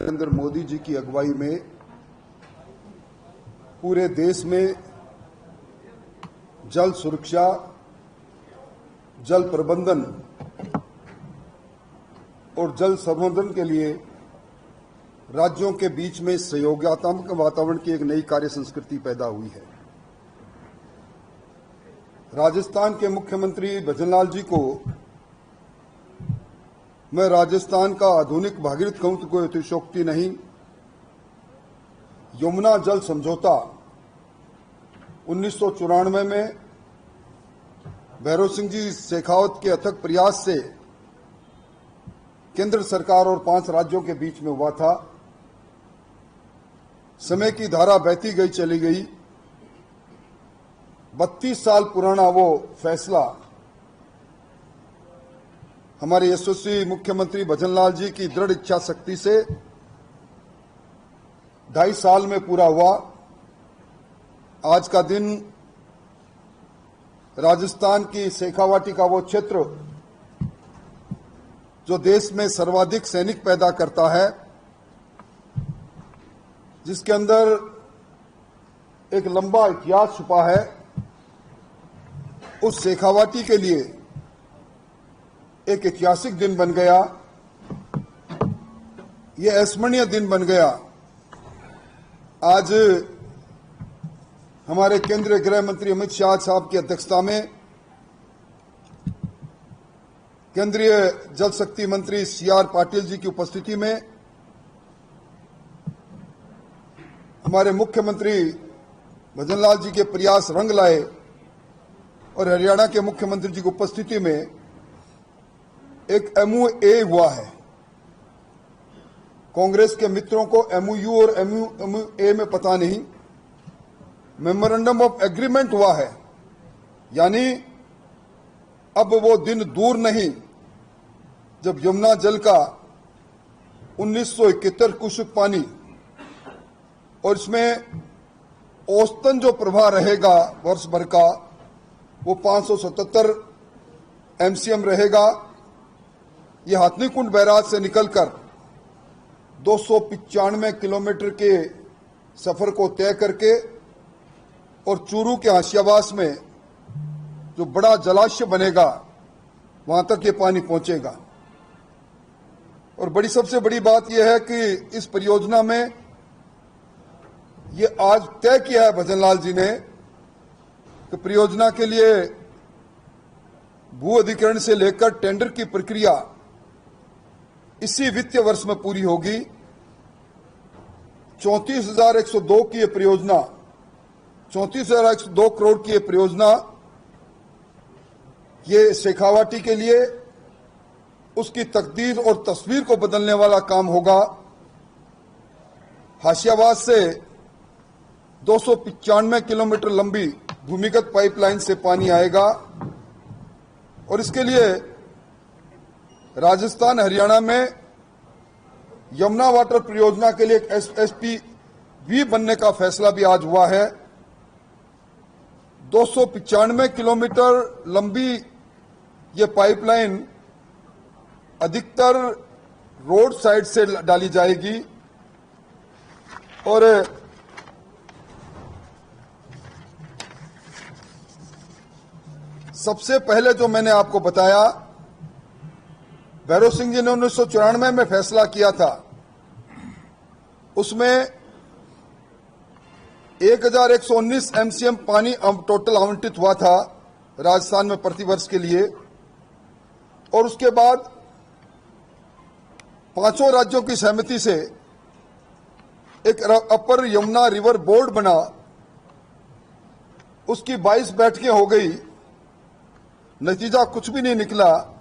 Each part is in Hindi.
नरेंद्र मोदी जी की अगुवाई में पूरे देश में जल सुरक्षा, जल प्रबंधन और जल संवर्धन के लिए राज्यों के बीच में सहयोगात्मक वातावरण की एक नई कार्य संस्कृति पैदा हुई है। राजस्थान के मुख्यमंत्री भजनलाल जी को मैं राजस्थान का आधुनिक भागीरथ कहूं तो कोई अतिशयोक्ति नहीं। यमुना जल समझौता 1994 में भैरव सिंह जी शेखावत के अथक प्रयास से केंद्र सरकार और 5 राज्यों के बीच में हुआ था। समय की धारा बहती गई चली गई। 32 साल पुराना वो फैसला हमारे यशस्वी मुख्यमंत्री भजनलाल जी की दृढ़ इच्छा शक्ति से 2.5 साल में पूरा हुआ। आज का दिन राजस्थान की शेखावाटी का वो क्षेत्र जो देश में सर्वाधिक सैनिक पैदा करता है, जिसके अंदर एक लंबा इतिहास छुपा है, उस शेखावाटी के लिए एक ऐतिहासिक दिन बन गया। ये अविस्मरणीय दिन बन गया। आज हमारे केंद्रीय गृह मंत्री अमित शाह साहब की अध्यक्षता में केंद्रीय जल शक्ति मंत्री CR पाटिल जी की उपस्थिति में हमारे मुख्यमंत्री भजनलाल जी के प्रयास रंग लाए और हरियाणा के मुख्यमंत्री जी की उपस्थिति में एक MOA हुआ है। कांग्रेस के मित्रों को MOU और MOA में पता नहीं, मेमोरेंडम ऑफ एग्रीमेंट हुआ है। यानी अब वो दिन दूर नहीं जब यमुना जल का 1971 क्यूसेक पानी और इसमें औसतन जो प्रवाह रहेगा वर्ष भर का वो 577 MCM रहेगा। ये हथनीकुंड बैराज से निकलकर 295 किलोमीटर के सफर को तय करके और चूरू के हाशियावास में जो बड़ा जलाशय बनेगा वहां तक ये पानी पहुंचेगा। और सबसे बड़ी बात यह है कि इस परियोजना में ये आज तय किया है भजनलाल जी ने कि परियोजना के लिए भू अधिग्रहण से लेकर टेंडर की प्रक्रिया इसी वित्तीय वर्ष में पूरी होगी। 34,102 की ये परियोजना, 34,102 करोड़ की ये परियोजना ये शेखावाटी के लिए उसकी तकदीर और तस्वीर को बदलने वाला काम होगा। हाशियावास से 295 किलोमीटर लंबी भूमिगत पाइपलाइन से पानी आएगा और इसके लिए राजस्थान हरियाणा में यमुना वाटर परियोजना के लिए एक SPV बनने का फैसला भी आज हुआ है। 295 किलोमीटर लंबी ये पाइपलाइन अधिकतर रोड साइड से डाली जाएगी और सबसे पहले जो मैंने आपको बताया, भैरव सिंह जी ने 1994 में फैसला किया था, उसमें 1119 MCM पानी टोटल आवंटित हुआ था राजस्थान में प्रतिवर्ष के लिए। और उसके बाद 5 राज्यों की सहमति से एक अपर यमुना रिवर बोर्ड बना, उसकी 22 बैठकें हो गई, नतीजा कुछ भी नहीं निकला।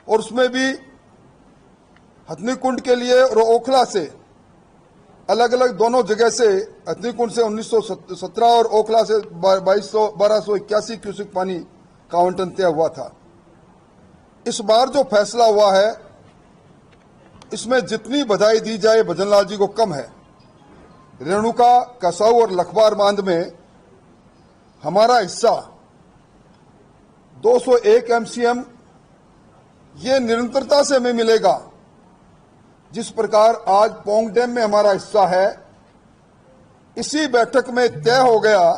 और उसमें भी हथनीकुंड के लिए और ओखला से अलग अलग दोनों जगह से, हथनीकुंड से 1917 और ओखला से 1281 क्यूसेक पानी का आवंटन तय हुआ था। इस बार जो फैसला हुआ है इसमें जितनी बधाई दी जाए भजनलाल जी को कम है। रेणुका, कसाऊ और लखवार बांध में हमारा हिस्सा 201 MCM ये निरंतरता से हमें मिलेगा, जिस प्रकार आज पोंग डैम में हमारा हिस्सा है, इसी बैठक में तय हो गया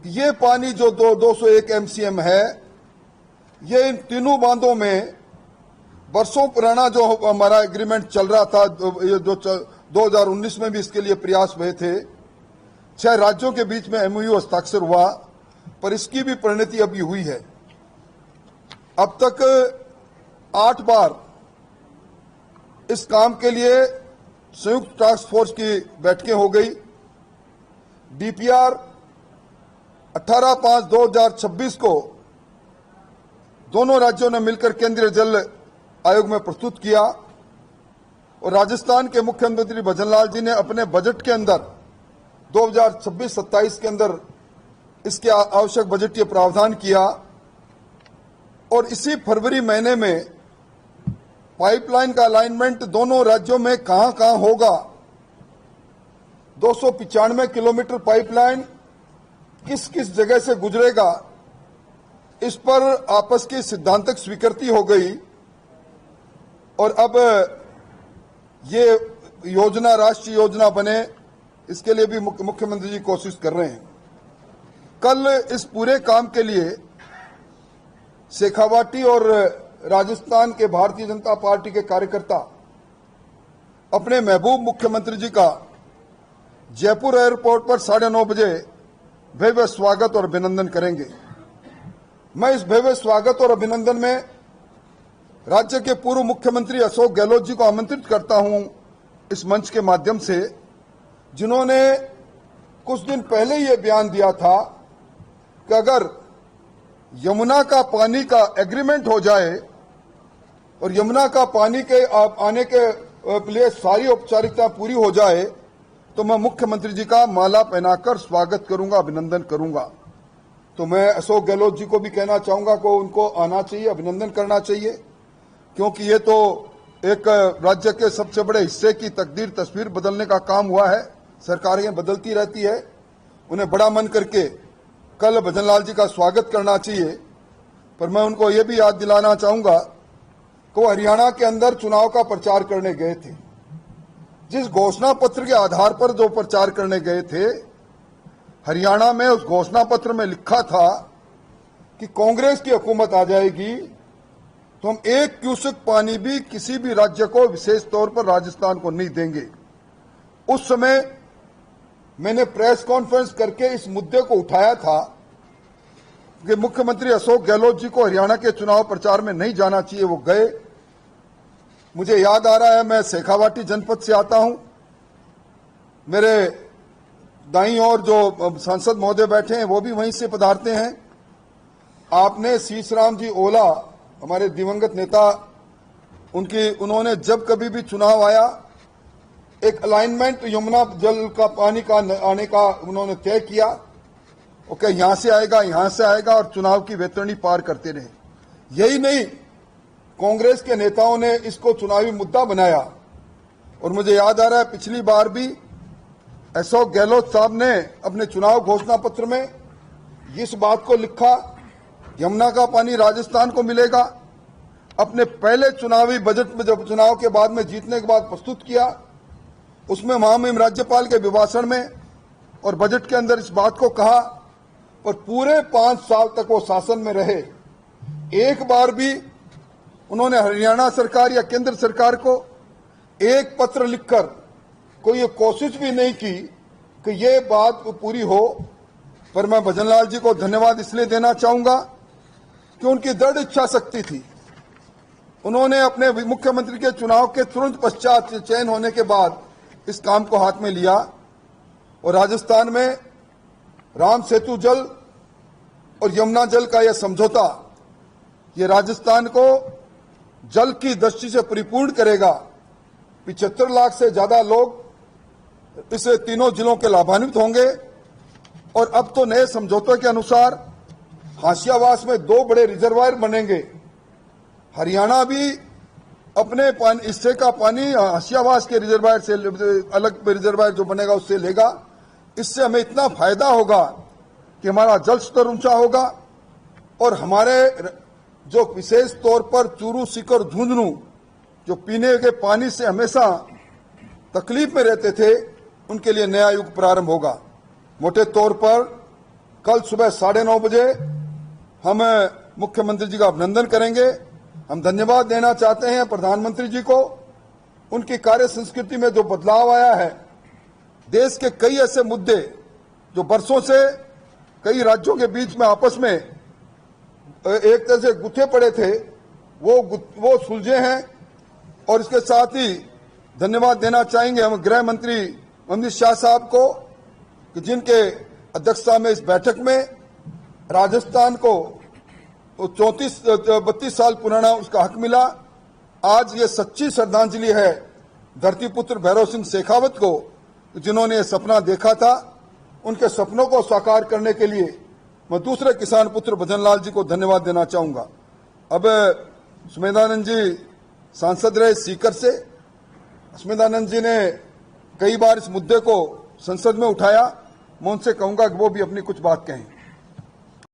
कि ये पानी जो 201 MCM है, ये इन तीनों बांधों में वर्षों पुराना जो हमारा एग्रीमेंट चल रहा था, जो 2019 में भी इसके लिए प्रयास हुए थे, 6 राज्यों के बीच में MOU हस्ताक्षर हुआ, पर इसकी भी परिणति अभी हुई है। अब तक 8 बार इस काम के लिए संयुक्त टास्क फोर्स की बैठकें हो गई। DPR 18/5/2026 को दोनों राज्यों ने मिलकर केंद्रीय जल आयोग में प्रस्तुत किया और राजस्थान के मुख्यमंत्री भजनलाल जी ने अपने बजट के अंदर 2026-27 के अंदर इसके आवश्यक बजटीय प्रावधान किया और इसी फरवरी महीने में पाइपलाइन का अलाइनमेंट दोनों राज्यों में कहां कहां होगा, 295 किलोमीटर पाइपलाइन किस किस जगह से गुजरेगा, इस पर आपस की सिद्धांतक स्वीकृति हो गई और अब ये योजना राष्ट्रीय योजना बने, इसके लिए भी मुख्यमंत्री जी कोशिश कर रहे हैं। कल इस पूरे काम के लिए शेखावाटी और राजस्थान के भारतीय जनता पार्टी के कार्यकर्ता अपने महबूब मुख्यमंत्री जी का जयपुर एयरपोर्ट पर 9:30 बजे भव्य स्वागत और अभिनंदन करेंगे। मैं इस भव्य स्वागत और अभिनंदन में राज्य के पूर्व मुख्यमंत्री अशोक गहलोत जी को आमंत्रित करता हूं इस मंच के माध्यम से, जिन्होंने कुछ दिन पहले ये बयान दिया था कि अगर यमुना का पानी का एग्रीमेंट हो जाए और यमुना का पानी के आने के लिए सारी औपचारिकता पूरी हो जाए तो मैं मुख्यमंत्री जी का माला पहनाकर स्वागत करूंगा, अभिनंदन करूंगा। तो मैं अशोक गहलोत जी को भी कहना चाहूंगा कि उनको आना चाहिए, अभिनंदन करना चाहिए, क्योंकि ये तो एक राज्य के सबसे बड़े हिस्से की तकदीर तस्वीर बदलने का काम हुआ है। सरकारें बदलती रहती है, उन्हें बड़ा मन करके कल भजनलाल जी का स्वागत करना चाहिए। पर मैं उनको ये भी याद दिलाना चाहूंगा कि वो हरियाणा के अंदर चुनाव का प्रचार करने गए थे। जिस घोषणा पत्र के आधार पर जो प्रचार करने गए थे, हरियाणा में उस घोषणा पत्र में लिखा था कि कांग्रेस की हुकूमत आ जाएगी तो हम 1 क्यूसेक पानी भी किसी भी राज्य को, विशेष तौर पर राजस्थान को नहीं देंगे। उस समय मैंने प्रेस कॉन्फ्रेंस करके इस मुद्दे को उठाया था कि मुख्यमंत्री अशोक गहलोत जी को हरियाणा के चुनाव प्रचार में नहीं जाना चाहिए, वो गए। मुझे याद आ रहा है, मैं शेखावाटी जनपद से आता हूं, मेरे दाईं ओर जो सांसद महोदय बैठे हैं वो भी वहीं से पधारते हैं। आपने शीशराम जी ओला, हमारे दिवंगत नेता, उन्होंने जब कभी भी चुनाव आया एक अलाइनमेंट यमुना जल का पानी का आने का उन्होंने तय किया। ओके, यहां से आएगा और चुनाव की वैतरणी पार करते रहे। यही नहीं, कांग्रेस के नेताओं ने इसको चुनावी मुद्दा बनाया और मुझे याद आ रहा है पिछली बार भी अशोक गहलोत साहब ने अपने चुनाव घोषणा पत्र में इस बात को लिखा, यमुना का पानी राजस्थान को मिलेगा। अपने पहले चुनावी बजट में जब चुनाव के बाद में जीतने के बाद प्रस्तुत किया, उसमें महामहिम राज्यपाल के अभिभाषण में और बजट के अंदर इस बात को कहा और पूरे 5 साल तक वो शासन में रहे। एक बार भी उन्होंने हरियाणा सरकार या केंद्र सरकार को एक पत्र लिखकर कोई ये कोशिश भी नहीं की कि ये बात पूरी हो। पर मैं भजनलाल जी को धन्यवाद इसलिए देना चाहूंगा कि उनकी दृढ़ इच्छा शक्ति थी। उन्होंने अपने मुख्यमंत्री के चुनाव के तुरंत पश्चात चयन होने के बाद इस काम को हाथ में लिया और राजस्थान में राम सेतु जल और यमुना जल का यह समझौता, ये राजस्थान को जल की दृष्टि से परिपूर्ण करेगा। 75 लाख से ज्यादा लोग इस तीनों जिलों के लाभान्वित होंगे और अब तो नए समझौते के अनुसार हाशियावास में 2 बड़े रिजर्वायर बनेंगे। हरियाणा भी अपने हिस्से का पानी हाशियावास के रिजर्वायर से, अलग रिजर्वायर जो बनेगा उससे लेगा। इससे हमें इतना फायदा होगा कि हमारा जल स्तर ऊंचा होगा और हमारे जो विशेष तौर पर चूरू, सीकर, झुंझुनू जो पीने के पानी से हमेशा तकलीफ में रहते थे, उनके लिए नया युग प्रारंभ होगा। मोटे तौर पर कल सुबह 9:30 बजे हम मुख्यमंत्री जी का अभिनंदन करेंगे। हम धन्यवाद देना चाहते हैं प्रधानमंत्री जी को। उनकी कार्य संस्कृति में जो बदलाव आया है, देश के कई ऐसे मुद्दे जो बरसों से कई राज्यों के बीच में आपस में एक तरह से गुथे पड़े थे, वो सुलझे हैं। और इसके साथ ही धन्यवाद देना चाहेंगे हम गृह मंत्री अमित शाह साहब को, कि जिनके अध्यक्षता में इस बैठक में राजस्थान को 32 साल पुराना उसका हक मिला। आज ये सच्ची श्रद्धांजलि है धरतीपुत्र भैरव सिंह शेखावत को, जिन्होंने ये सपना देखा था। उनके सपनों को साकार करने के लिए मैं दूसरे किसान पुत्र भजनलाल जी को धन्यवाद देना चाहूंगा। अब स्मेधानंद जी सांसद रहे सीकर से। स्मेधानंद जी ने कई बार इस मुद्दे को संसद में उठाया। मैं उनसे कहूंगा कि वो भी अपनी कुछ बात कहें।